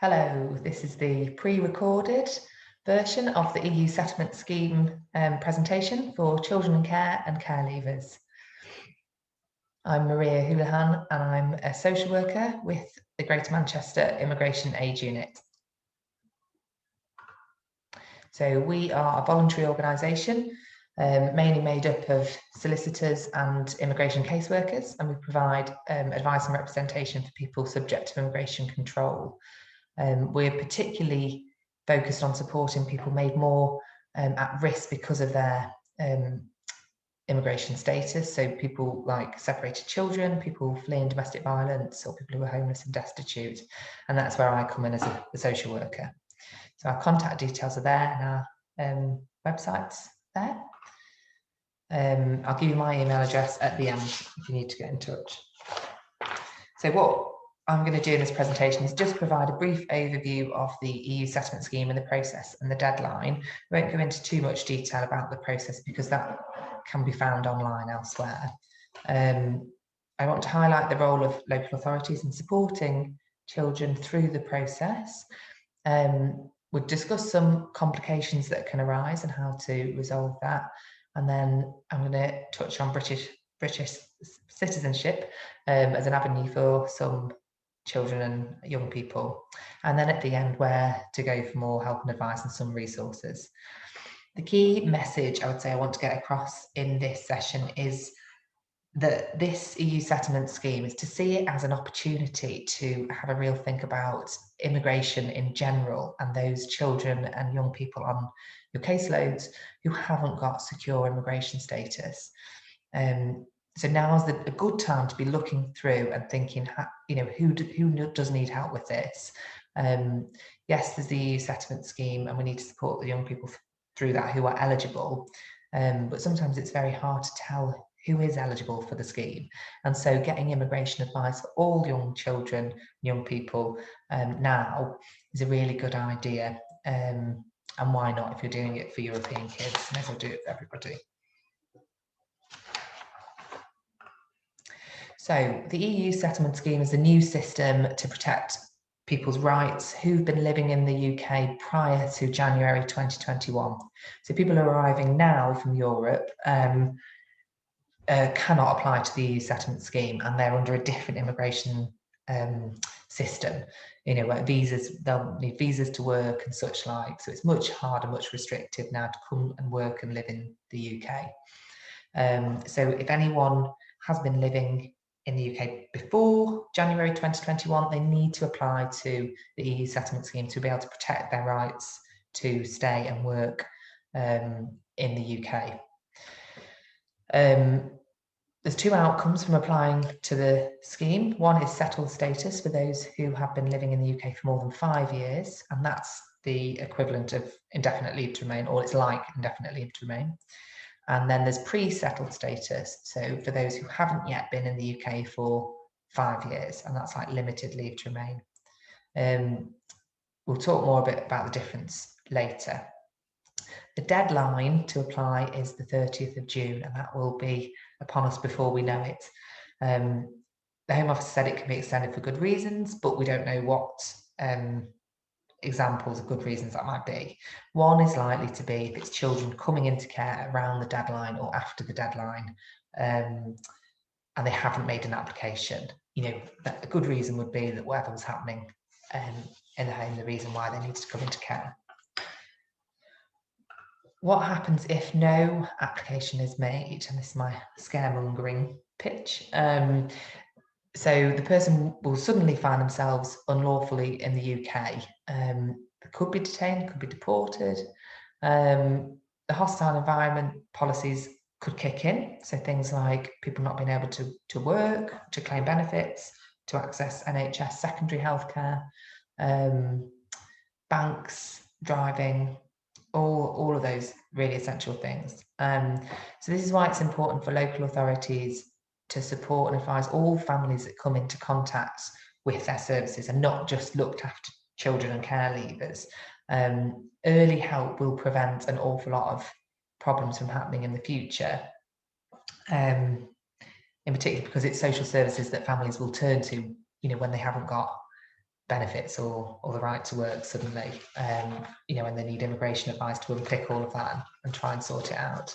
Hello, this is the pre-recorded version of the EU Settlement Scheme presentation for children in care and care leavers. I'm Maria Houlihan and I'm a social worker with the Greater Manchester Immigration Aid Unit. So we are a voluntary organisation mainly made up of solicitors and immigration caseworkers, and we provide advice and representation for people subject to immigration control. We're particularly focused on supporting people made more at risk because of their immigration status. So people like separated children, people fleeing domestic violence, or people who are homeless and destitute. And that's where I come in as a social worker. So our contact details are there and our website's there. I'll give you my email address at the end if you need to get in touch. So what I'm going to do in this presentation is just provide a brief overview of the EU settlement scheme and the process and the deadline. I won't go into too much detail about the process because that can be found online elsewhere. I want to highlight the role of local authorities in supporting children through the process. We'll discuss some complications that can arise and how to resolve that. And then I'm going to touch on British citizenship as an avenue for some children and young people. And then at the end, where to go for more help and advice and some resources. The key message I would say I want to get across in this session is that this EU settlement scheme is to see it as an opportunity to have a real think about immigration in general and those children and young people on your caseloads who haven't got secure immigration status. So now is a good time to be looking through and thinking, who does need help with this? Yes, there's the EU settlement scheme and we need to support the young people through that who are eligible. But sometimes it's very hard to tell who is eligible for the scheme. And so getting immigration advice for all young children, young people now is a really good idea. And why not if you're doing it for European kids? May as well do it for everybody. So the EU settlement scheme is a new system to protect people's rights who've been living in the UK prior to January 2021. So people who are arriving now from Europe cannot apply to the EU settlement scheme, and they're under a different immigration system, where they'll need visas to work and such like. So it's much harder, much restrictive now to come and work and live in the UK. So if anyone has been living in the UK before January 2021, they need to apply to the EU settlement scheme to be able to protect their rights to stay and work in the UK. There's two outcomes from applying to the scheme. One is settled status for those who have been living in the UK for more than 5 years, and that's the equivalent of indefinite leave to remain, or it's like indefinite leave to remain. And then there's pre-settled status, so for those who haven't yet been in the UK for 5 years, and that's like limited leave to remain. We'll talk more a bit about the difference later. The deadline to apply is the 30th of June, and that will be upon us before we know it. The Home Office said it can be extended for good reasons, but we don't know what examples of good reasons that might be. One is likely to be if it's children coming into care around the deadline or after the deadline, and they haven't made an application. A good reason would be that whatever was happening in the home, the reason why they needed to come into care. What happens if no application is made? And this is my scaremongering pitch. So the person will suddenly find themselves unlawfully in the UK. They could be detained, could be deported. The hostile environment policies could kick in. So things like people not being able to work, to claim benefits, to access NHS secondary healthcare, banks, driving, all of those really essential things. So this is why it's important for local authorities to support and advise all families that come into contact with their services and not just looked after children and care leavers. Early help will prevent an awful lot of problems from happening in the future. In particular because it's social services that families will turn to, when they haven't got benefits or the right to work suddenly, you know, when they need immigration advice to unpick all of that and try and sort it out.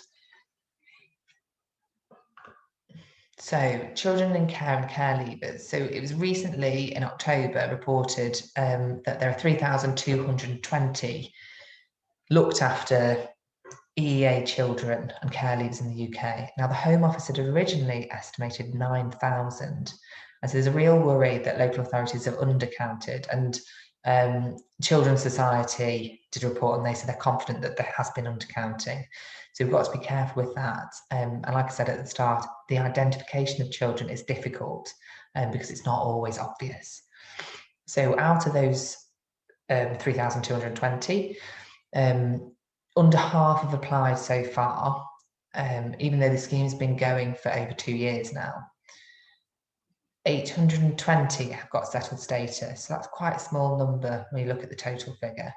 So children in care and care leavers. So it was recently in October reported that there are 3,220 looked after EEA children and care leavers in the UK. Now the Home Office had originally estimated 9,000. And so there's a real worry that local authorities have undercounted, and Children's Society did a report and they said they're confident that there has been undercounting. So we've got to be careful with that. And like I said at the start, the identification of children is difficult because it's not always obvious. So out of those 3,220, under half have applied so far, even though the scheme's been going for over 2 years now. 820 have got settled status, so that's quite a small number when you look at the total figure.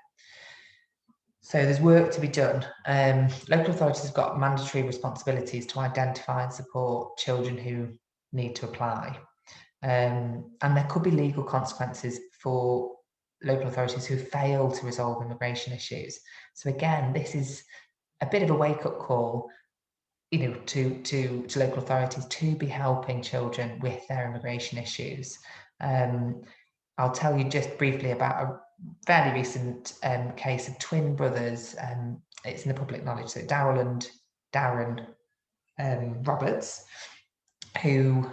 So there's work to be done. Local authorities have got mandatory responsibilities to identify and support children who need to apply. And there could be legal consequences for local authorities who fail to resolve immigration issues. So again, this is a bit of a wake-up call, you know, to local authorities to be helping children with their immigration issues. I'll tell you just briefly about a fairly recent case of twin brothers. It's in the public knowledge. So Daryl and Darren Roberts, who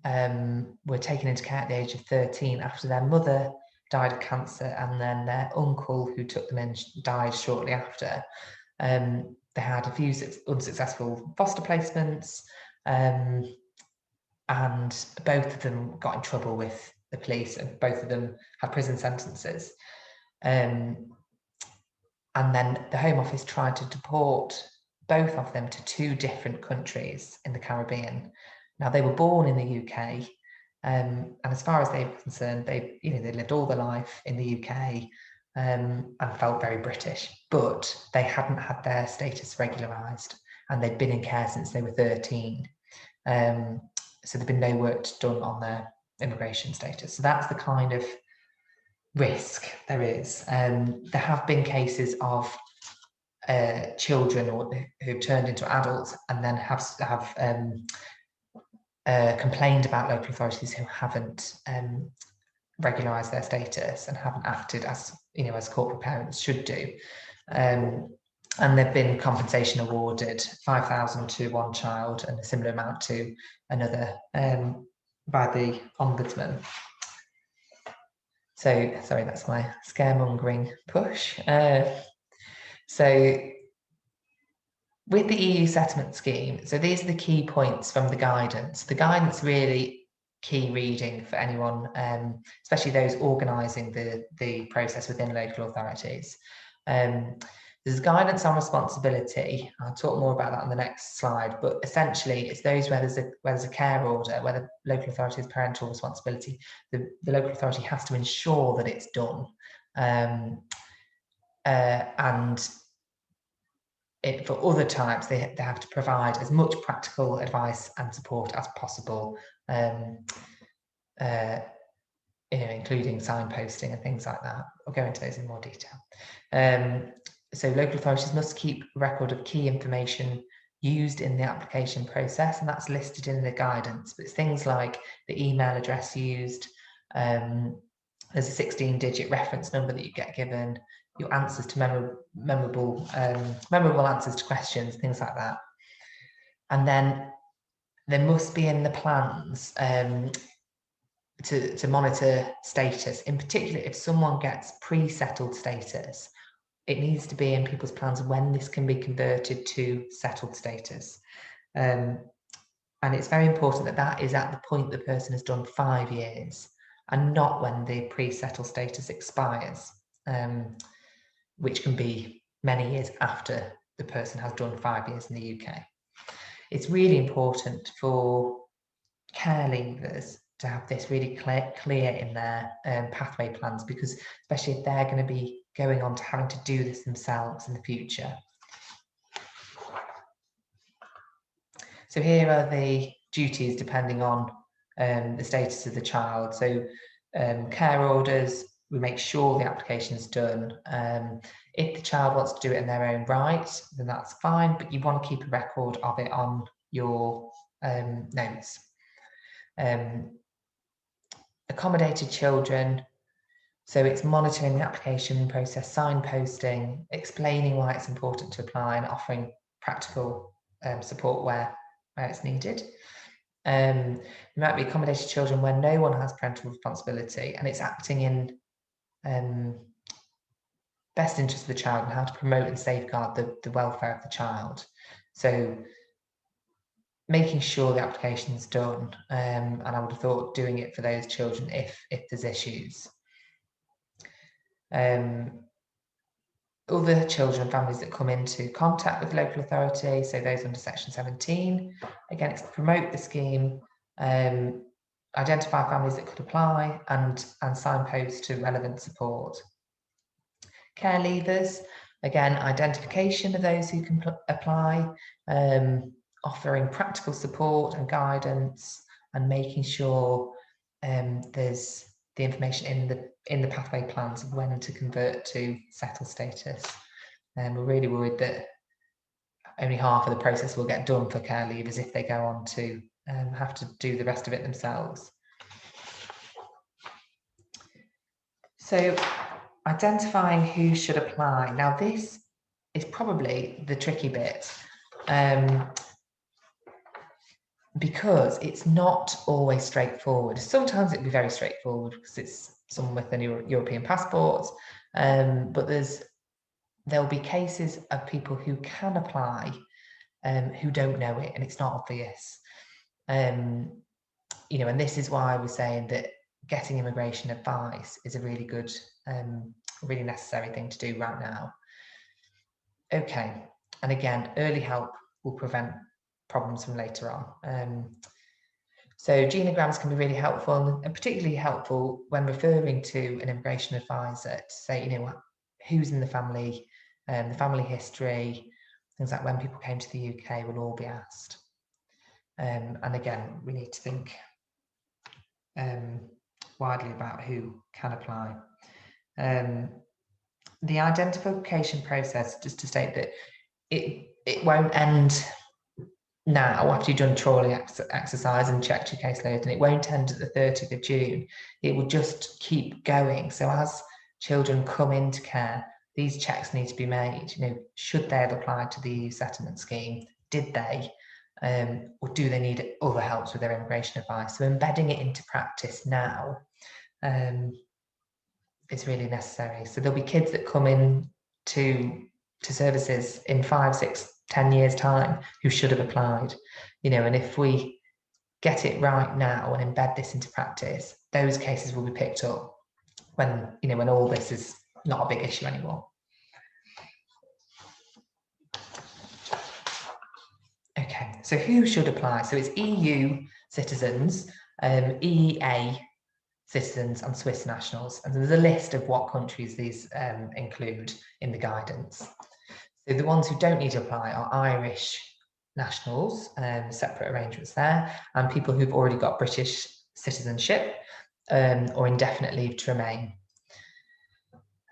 were taken into care at the age of 13 after their mother died of cancer, and then their uncle who took them in died shortly after. They had a few unsuccessful foster placements, and both of them got in trouble with the police, and both of them had prison sentences. And then the Home Office tried to deport both of them to 2 different countries in the Caribbean. Now they were born in the UK, and as far as they were concerned, they lived all their life in the UK and felt very British, but they hadn't had their status regularised, and they'd been in care since they were 13. So there'd been no work done on their immigration status. So that's the kind of risk there is. There have been cases of children who've turned into adults and then have complained about local authorities who haven't regularised their status and haven't acted as corporate parents should do. And there've been compensation awarded, 5,000 to one child and a similar amount to another by the Ombudsman. So, sorry, that's my scaremongering push. So with the EU settlement scheme, so these are the key points from the guidance. The guidance really key reading for anyone, especially those organising the process within local authorities. There's guidance on responsibility. I'll talk more about that on the next slide, but essentially it's those where there's a care order, where the local authority has parental responsibility. The local authority has to ensure that it's done. And for other types, they have to provide as much practical advice and support as possible, including signposting and things like that. I'll go into those in more detail. So local authorities must keep record of key information used in the application process, and that's listed in the guidance. But it's things like the email address used, there's a 16-digit reference number that you get given, your answers to memorable answers to questions, things like that. And then there must be in the plans to monitor status. In particular, if someone gets pre-settled status, it needs to be in people's plans when this can be converted to settled status. And it's very important that that is at the point the person has done 5 years and not when the pre-settled status expires, which can be many years after the person has done 5 years in the UK. It's really important for care leavers to have this really clear in their pathway plans, because especially if they're going to be going on to having to do this themselves in the future. So here are the duties depending on the status of the child. So care orders, we make sure the application is done. If the child wants to do it in their own right, then that's fine, but you want to keep a record of it on your notes. Accommodated children, so it's monitoring the application process, signposting, explaining why it's important to apply, and offering practical support where it's needed. There might be accommodated children where no one has parental responsibility, and it's acting in best interest of the child and how to promote and safeguard the welfare of the child. So making sure the application's done, and I would have thought doing it for those children if there's issues. Other children and families that come into contact with local authority, so those under Section 17, again, it's to promote the scheme, identify families that could apply, and signpost to relevant support. Care leavers, again, identification of those who can apply, offering practical support and guidance, and making sure there's the information in the pathway plans of when to convert to settled status. And we're really worried that only half of the process will get done for care leavers if they go on to have to do the rest of it themselves. So identifying who should apply. Now this is probably the tricky bit, because it's not always straightforward. Sometimes it'd be very straightforward because it's someone with a European passport, but there'll be cases of people who can apply who don't know it, and it's not obvious. You know, and this is why we're saying that getting immigration advice is a really good, really necessary thing to do right now. Okay, and again, early help will prevent problems from later on. So genograms can be really helpful, and particularly helpful when referring to an immigration advisor to say, you know, who's in the family history, things like when people came to the UK will all be asked. And again, we need to think widely about who can apply. The identification process, just to state that it won't end now after you've done trawling exercise and checked your caseload, and it won't end at the 30th of June. It will just keep going. So as children come into care, these checks need to be made. You know, should they have applied to the EU settlement scheme? Did they? Or do they need other helps with their immigration advice? So embedding it into practice now is really necessary. So there'll be kids that come in to services in 5, 6, 10 years time who should have applied, you know, and if we get it right now and embed this into practice, those cases will be picked up when, you know, when all this is not a big issue anymore. Okay, so who should apply? So it's EU citizens, EEA citizens and Swiss nationals, and there's a list of what countries these include in the guidance. So the ones who don't need to apply are Irish nationals, separate arrangements there, and people who've already got British citizenship or indefinite leave to remain.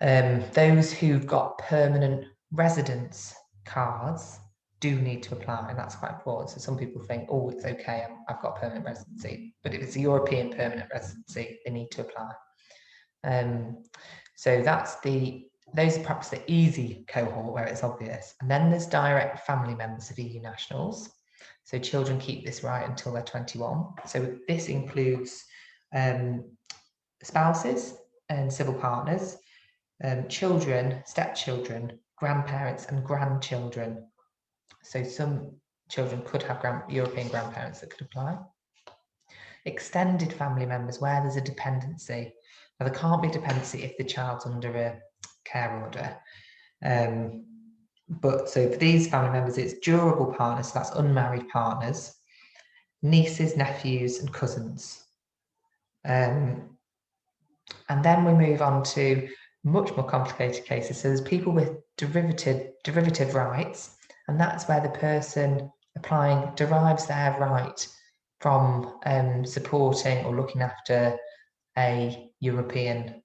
Those who've got permanent residence cards do need to apply, and that's quite important. So some people think, oh, it's okay, I've got permanent residency, but if it's a European permanent residency, they need to apply. So those are perhaps the easy cohort where it's obvious. And then there's direct family members of EU nationals. So children keep this right until they're 21. So this includes spouses and civil partners, children, stepchildren, grandparents and grandchildren. So some children could have European grandparents that could apply. Extended family members where there's a dependency. Now there can't be a dependency if the child's under a care order. But so for these family members, it's durable partners, so that's unmarried partners, nieces, nephews and cousins. And then we move on to much more complicated cases. So there's people with derivative rights, and that's where the person applying derives their right from supporting or looking after a European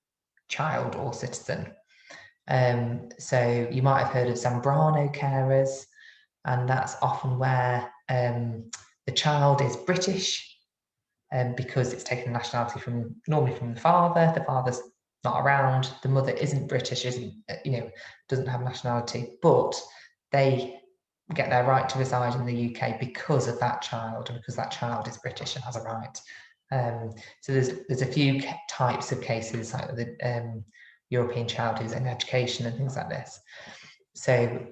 child or citizen. So you might have heard of Zambrano carers, and that's often where the child is British because it's taken nationality normally from the father's not around, the mother isn't British, doesn't have nationality, but they get their right to reside in the UK because of that child, and because that child is British and has a right. So there's a few types of cases, like the European child who's in education and things like this. So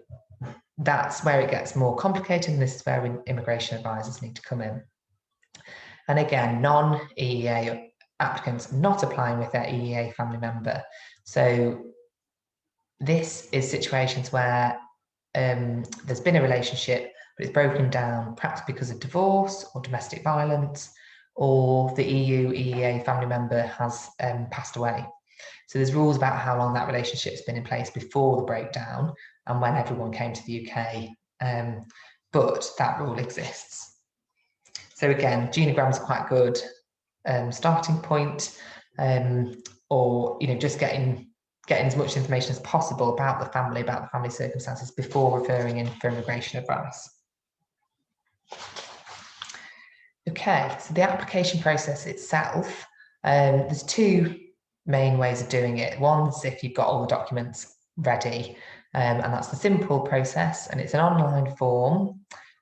that's where it gets more complicated, and this is where immigration advisors need to come in. And again, non-EEA applicants not applying with their EEA family member. So this is situations where there's been a relationship, but it's broken down perhaps because of divorce or domestic violence, or the EEA family member has passed away. So there's rules about how long that relationship's been in place before the breakdown and when everyone came to the UK, but that rule exists. So again, genograms are quite good starting point, or just getting as much information as possible about the family circumstances before referring in for immigration advice. Okay, so the application process itself, there's two main ways of doing it. One's if you've got all the documents ready, and that's the simple process, and it's an online form.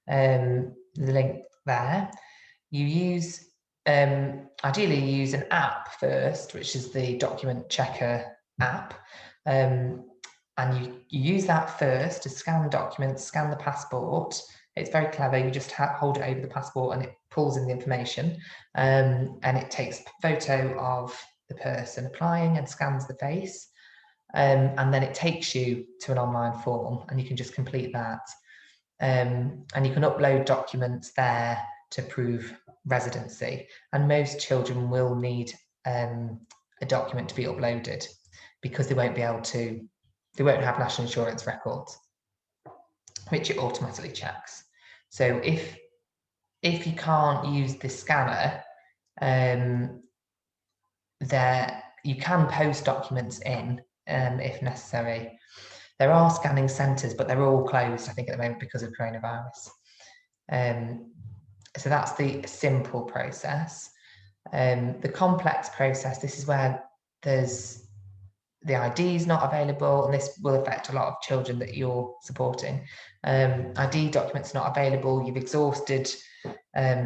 The link there. You use, ideally you use an app first, which is the document checker app. And you use that first to scan the documents, scan the passport. It's very clever. You just hold it over the passport and it pulls in the information, and it takes a photo of the person applying and scans the face. And then it takes you to an online form, and you can just complete that. And you can upload documents there to prove residency, and most children will need a document to be uploaded because they won't have national insurance records, which it automatically checks. So if you can't use the scanner, there you can post documents in if necessary. There are scanning centres, but they're all closed, I think, at the moment because of coronavirus. So that's the simple process. The complex process, this is where there's the ID is not available, and this will affect a lot of children that you're supporting. ID documents not available, you've exhausted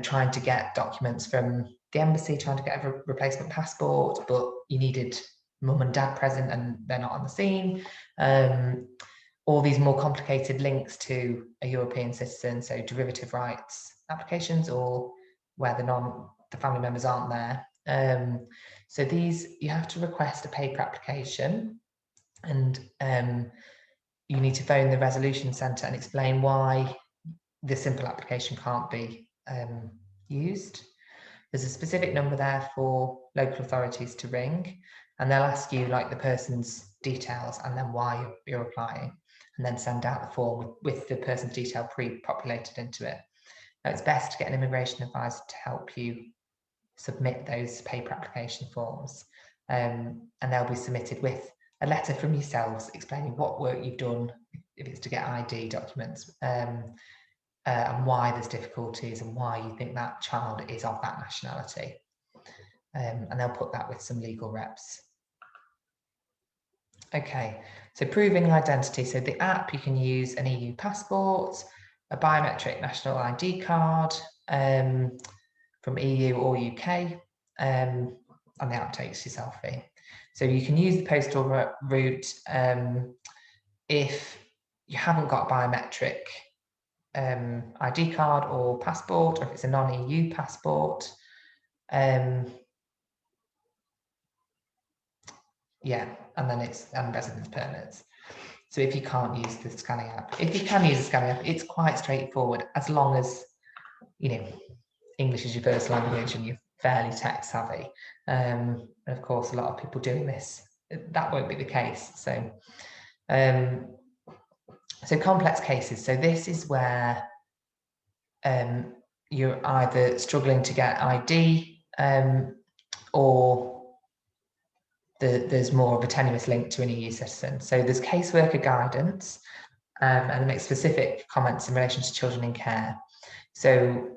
trying to get documents from the embassy, trying to get a replacement passport, but you needed mum and dad present and they're not on the scene. All these more complicated links to a European citizen, so derivative rights applications, or where the family members aren't there. So these, you have to request a paper application, and you need to phone the resolution centre and explain why the simple application can't be used. There's a specific number there for local authorities to ring, and they'll ask you like the person's details and then why you're applying, and then send out the form with the person's detail pre-populated into it. Now, it's best to get an immigration advisor to help you submit those paper application forms, and they'll be submitted with a letter from yourselves explaining what work you've done, if it's to get ID documents, and why there's difficulties and why you think that child is of that nationality. And they'll put that with some legal reps. Okay, so proving identity. So the app, you can use an EU passport, a biometric national ID card from EU or UK, and the app takes your selfie. So you can use the postal route if you haven't got a biometric ID card or passport, or if it's a non-EU passport. Yeah, and then it's residence permits. So if you can't use the scanning app, if you can use the scanning app, it's quite straightforward, as long as English is your first language and you're fairly tech savvy. And of course, a lot of people doing this, that won't be the case. So, so complex cases. So this is where you're either struggling to get ID, or there's more of a tenuous link to an EU citizen. So there's caseworker guidance, and they make specific comments in relation to children in care. So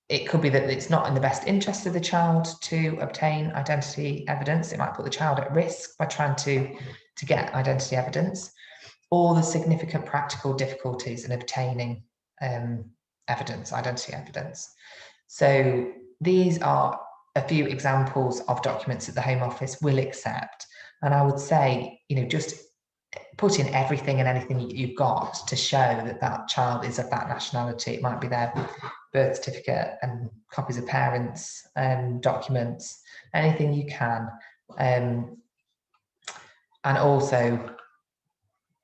it could be that it's not in the best interest of the child to obtain identity evidence. It might put the child at risk by trying to get identity evidence, or the significant practical difficulties in obtaining identity evidence. So these are a few examples of documents that the Home Office will accept. And I would say, just put in everything and anything you've got to show that that child is of that nationality. It might be their birth certificate and copies of parents' documents, anything you can. And also,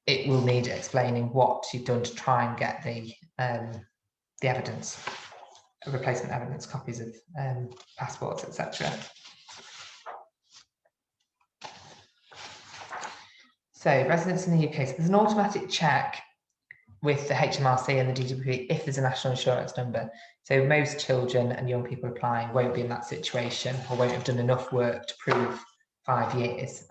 it will need explaining what you've done to try and get the evidence, replacement evidence, copies of passports, etc. So residents in the UK, so there's an automatic check with the HMRC and the DWP if there's a national insurance number. So most children and young people applying won't be in that situation or won't have done enough work to prove 5 years.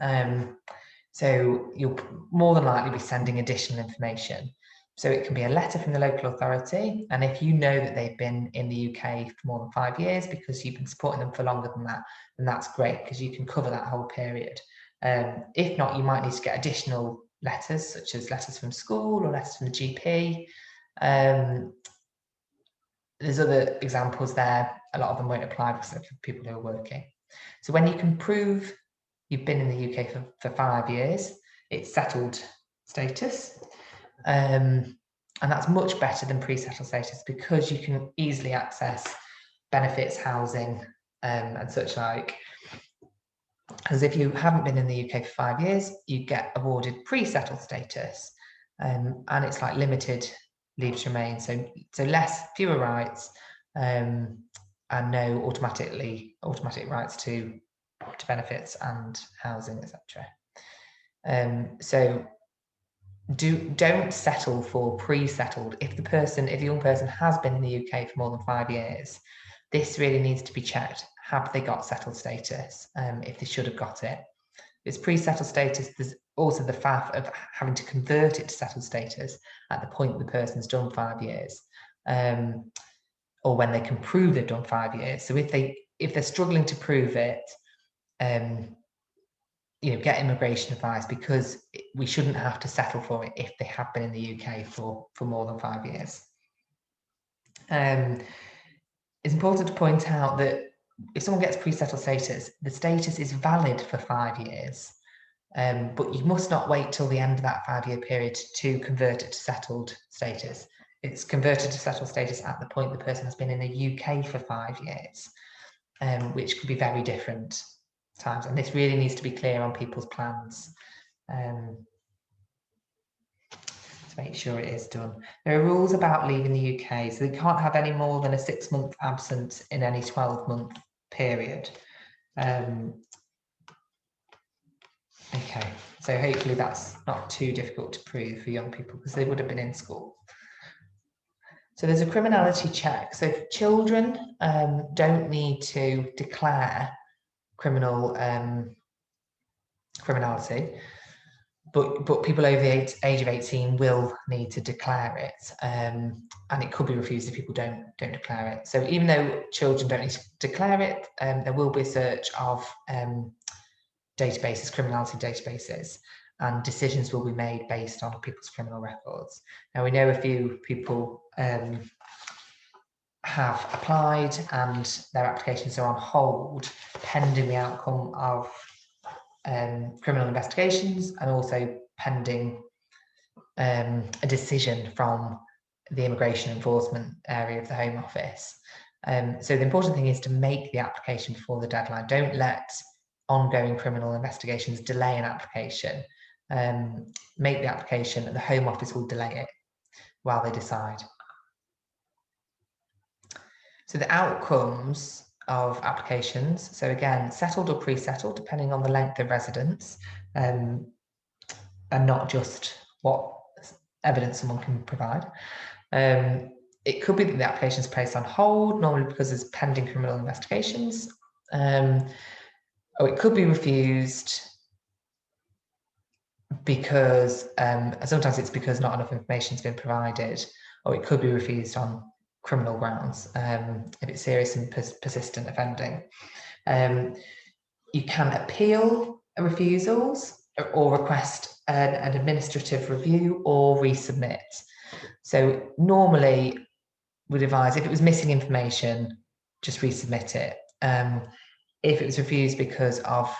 So you'll more than likely be sending additional information. So it can be a letter from the local authority, and if you know that they've been in the UK for more than 5 years because you've been supporting them for longer than that, then that's great because you can cover that whole period. If not, you might need to get additional letters, such as letters from school or letters from the GP. There's other examples there. A lot of them won't apply because they're for people who are working. So when you can prove you've been in the UK for 5 years, it's settled status. And that's much better than pre-settled status because you can easily access benefits, housing, and such like. As if you haven't been in the UK for 5 years, you get awarded pre-settled status, and it's like limited leave to remain, so fewer rights, and no automatic rights to benefits and housing, etc. So don't settle for pre-settled. If the young person has been in the UK for more than 5 years, this really needs to be checked. Have they got settled status? If they should have got it. If it's pre-settled status, there's also the faff of having to convert it to settled status at the point the person's done 5 years, or when they can prove they've done 5 years. So if they're struggling to prove it, get immigration advice, because we shouldn't have to settle for it if they have been in the UK for more than 5 years. It's important to point out that if someone gets pre-settled status, the status is valid for 5 years, but you must not wait till the end of that 5-year period to convert it to settled status. It's converted to settled status at the point the person has been in the UK for 5 years, which could be very different times. And this really needs to be clear on people's plans to make sure it is done. There are rules about leaving the UK, so they can't have any more than a 6-month absence in any 12-month period. Okay, so hopefully that's not too difficult to prove for young people because they would have been in school. So there's a criminality check. So children don't need to declare criminality, but people over the age of 18 will need to declare it, and it could be refused if people don't declare it. So even though children don't need to declare it, there will be a search of databases, criminality databases, and decisions will be made based on people's criminal records. Now we know a few people have applied and their applications are on hold pending the outcome of criminal investigations, and also pending a decision from the immigration enforcement area of the Home Office. So the important thing is to make the application before the deadline. Don't let ongoing criminal investigations delay an application. Make the application and the Home Office will delay it while they decide. So the outcomes of applications, so again, settled or pre-settled, depending on the length of residence, and not just what evidence someone can provide. It could be that the application is placed on hold, normally because there's pending criminal investigations, or it could be refused because sometimes it's because not enough information has been provided, or it could be refused on criminal grounds if it's serious and persistent offending. You can appeal refusals or request an administrative review or resubmit. So normally we'd advise, if it was missing information, just resubmit it. If it was refused because of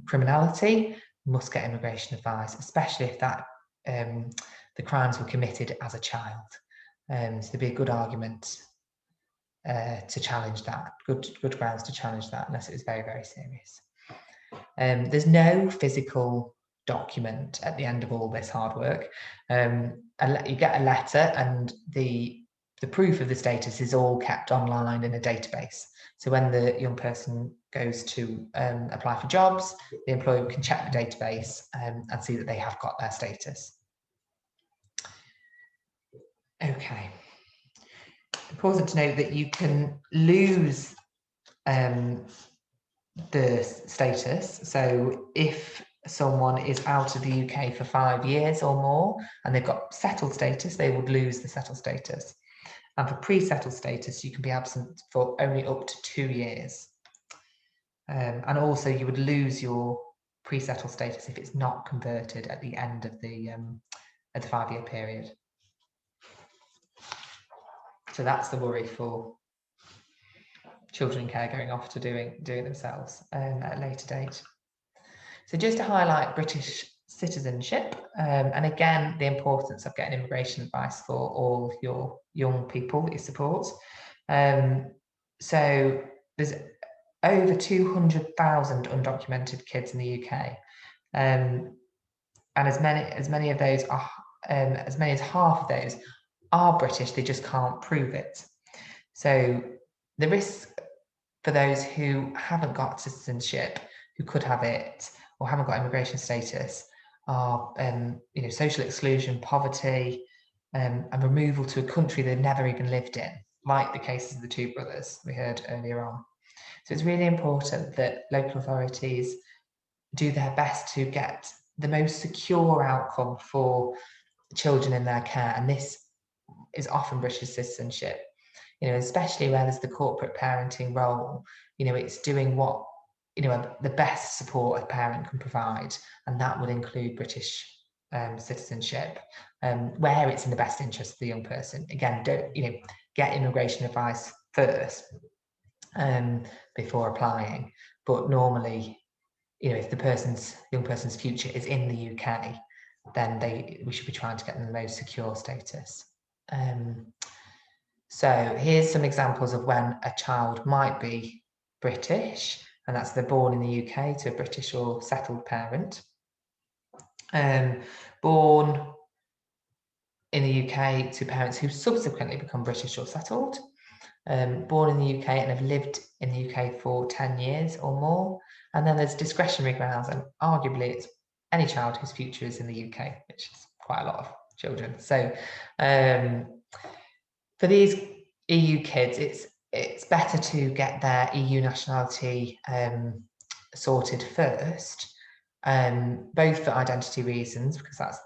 criminality, you must get immigration advice, especially if that the crimes were committed as a child. So there'd be a good argument to challenge that, good grounds to challenge that, unless it was very, very serious. There's no physical document at the end of all this hard work. You get a letter, and the proof of the status is all kept online in a database. So when the young person goes to apply for jobs, the employer can check the database and see that they have got their status. Okay. Important to note that you can lose the status. So if someone is out of the UK for 5 years or more and they've got settled status, they would lose the settled status. And for pre-settled status, you can be absent for only up to 2 years. And also you would lose your pre-settled status if it's not converted at the end of the 5-year period. So that's the worry for children in care going off to doing themselves at a later date. So just to highlight British citizenship, and again, the importance of getting immigration advice for all your young people that you support. So there's over 200,000 undocumented kids in the UK, and as many of those are, as many as half of those are British. They just can't prove it. So the risk for those who haven't got citizenship, who could have it, or haven't got immigration status, are social exclusion, poverty, and removal to a country they've never even lived in, like the cases of the two brothers we heard earlier on. So it's really important that local authorities do their best to get the most secure outcome for children in their care, and this is often British citizenship. Especially where there's the corporate parenting role, it's doing what, the best support a parent can provide, and that would include British citizenship, where it's in the best interest of the young person. Again, don't, get immigration advice first before applying. But normally, if the young person's future is in the UK, then we should be trying to get them the most secure status. So here's some examples of when a child might be British, and that's they're born in the UK to a British or settled parent. Born in the UK to parents who subsequently become British or settled. Born in the UK and have lived in the UK for 10 years or more. And then there's discretionary grounds, and arguably it's any child whose future is in the UK, which is quite a lot of children. So for these EU kids, it's better to get their EU nationality sorted first, both for identity reasons, because that's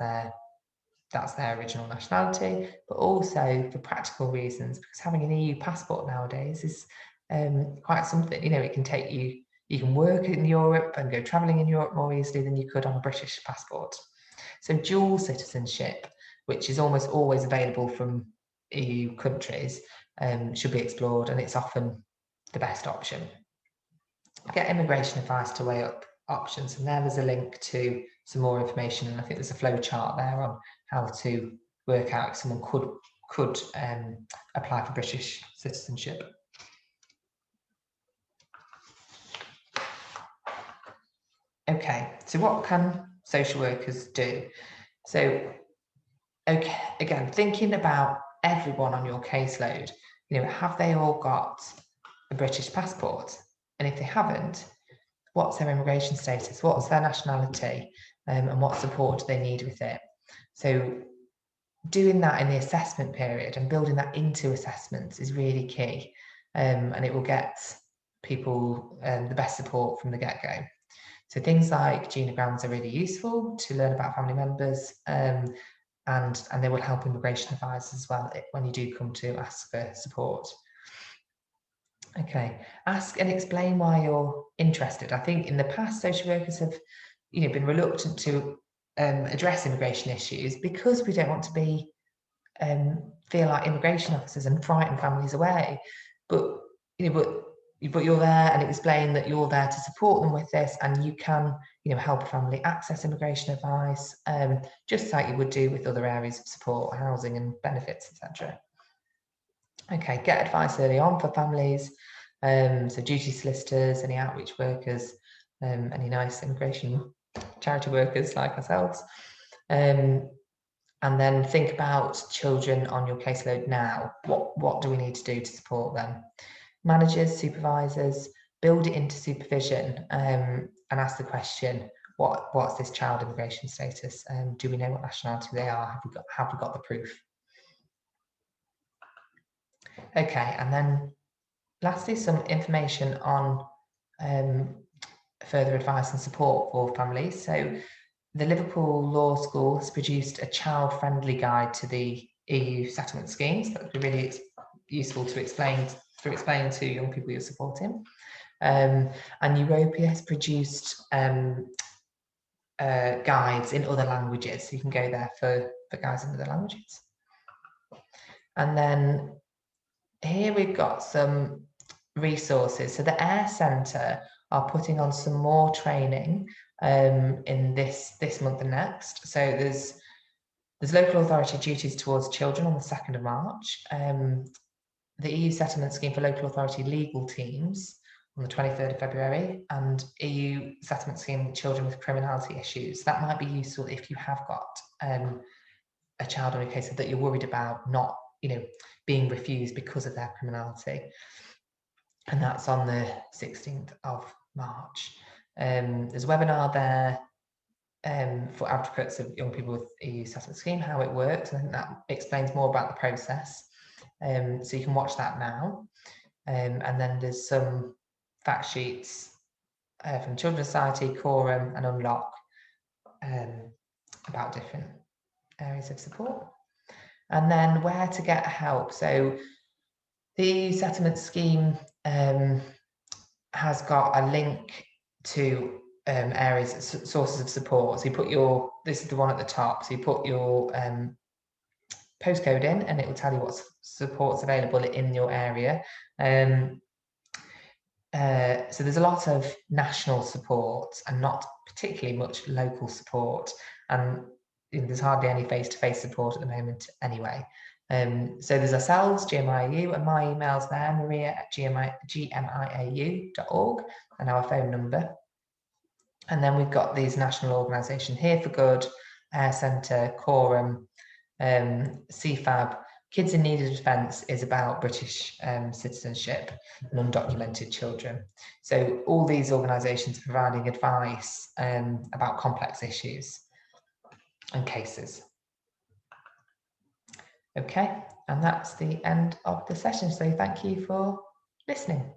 their original nationality, but also for practical reasons, because having an EU passport nowadays is quite something. It can take you can work in Europe and go travelling in Europe more easily than you could on a British passport. So dual citizenship, which is almost always available from EU countries, should be explored, and it's often the best option. Get immigration advice to weigh up options, and there's a link to some more information, and I think there's a flow chart there on how to work out if someone could apply for British citizenship. Okay, so what can social workers do? So, okay, again, thinking about everyone on your caseload, have they all got a British passport? And if they haven't, what's their immigration status? What's their nationality? And what support do they need with it? So doing that in the assessment period and building that into assessments is really key. And it will get people the best support from the get-go. So things like genograms are really useful to learn about family members, and they will help immigration advisors as well when you do come to ask for support. Okay, ask and explain why you're interested. I think in the past, social workers have, been reluctant to address immigration issues because we don't want to be feel like immigration officers and frighten families away. But but you're there, and explain that you're there to support them with this, and you can help a family access immigration advice, just like you would do with other areas of support, housing and benefits, etc. Okay, get advice early on for families. So duty solicitors, any outreach workers, any nice immigration charity workers like ourselves. And then think about children on your caseload now. What do we need to do to support them? Managers, supervisors, build it into supervision, and ask the question, what's this child immigration status? Do we know what nationality they are? Have we got the proof? Okay, and then lastly, some information on further advice and support for families. So the Liverpool Law School has produced a child-friendly guide to the EU settlement schemes. That would be really useful to explain to young people you're supporting. And Europea has produced guides in other languages, so you can go there for guides in other languages. And then here we've got some resources. So the Air Centre are putting on some more training in this month and next. So there's local authority duties towards children on the 2nd of March. The EU settlement scheme for local authority legal teams on the 23rd of February, and EU settlement scheme children with criminality issues. That might be useful if you have got a child on a case that you're worried about not, being refused because of their criminality. And that's on the 16th of March. There's a webinar there for advocates of young people with EU settlement scheme, how it works. I think that explains more about the process. So you can watch that now. And then there's some fact sheets from Children's Society, Quorum and Unlock about different areas of support. And then where to get help. So the EU settlement scheme has got a link to areas, sources of support. So you put this is the one at the top. So you put your postcode in, and it will tell you what support's available in your area. So there's a lot of national support and not particularly much local support, and there's hardly any face-to-face support at the moment anyway. So there's ourselves, GMIAU, and my email's there, maria@gmiau.org, and our phone number. And then we've got these national organisations, Here for Good, Air Centre, Quorum, CFAB. Kids in Need of Defence is about British citizenship and undocumented children. So all these organisations are providing advice about complex issues and cases. Okay, and that's the end of the session. So thank you for listening.